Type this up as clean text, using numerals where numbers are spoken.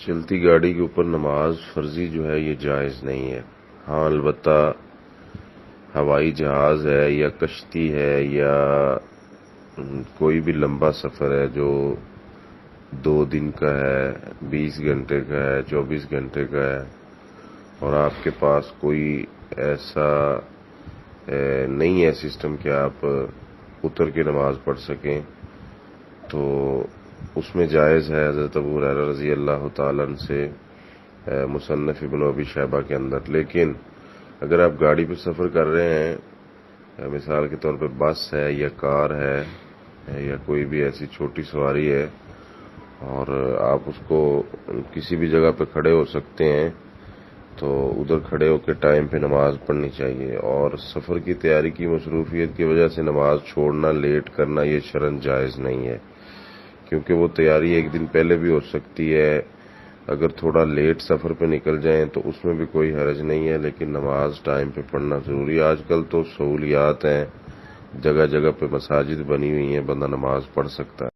چلتی گاڑی کے اوپر نماز فرضی جو ہے یہ جائز نہیں ہے. ہاں البتہ ہوائی جہاز ہے یا کشتی ہے یا کوئی بھی لمبا سفر ہے جو 2 دن کا ہے، 20 گھنٹے کا ہے، 24 گھنٹے کا ہے، اور آپ کے پاس کوئی ایسا نہیں ہے سسٹم کہ آپ اتر کے نماز پڑھ سکیں، تو اس میں جائز ہے. حضرت ابو ہریرہ رضی اللہ تعالیٰ عنہ سے مصنف ابن ابی شیبہ کے اندر. لیکن اگر آپ گاڑی پہ سفر کر رہے ہیں، مثال کے طور پہ بس ہے یا کار ہے یا کوئی بھی ایسی چھوٹی سواری ہے، اور آپ اس کو کسی بھی جگہ پہ کھڑے ہو سکتے ہیں، تو ادھر کھڑے ہو کے ٹائم پہ نماز پڑھنی چاہیے. اور سفر کی تیاری کی مصروفیت کی وجہ سے نماز چھوڑنا، لیٹ کرنا یہ شرعاً جائز نہیں ہے، کیونکہ وہ تیاری ایک دن پہلے بھی ہو سکتی ہے. اگر تھوڑا لیٹ سفر پہ نکل جائیں تو اس میں بھی کوئی حرج نہیں ہے، لیکن نماز ٹائم پہ پڑھنا ضروری ہے. آج کل تو سہولیات ہیں، جگہ جگہ پہ مساجد بنی ہوئی ہیں، بندہ نماز پڑھ سکتا ہے.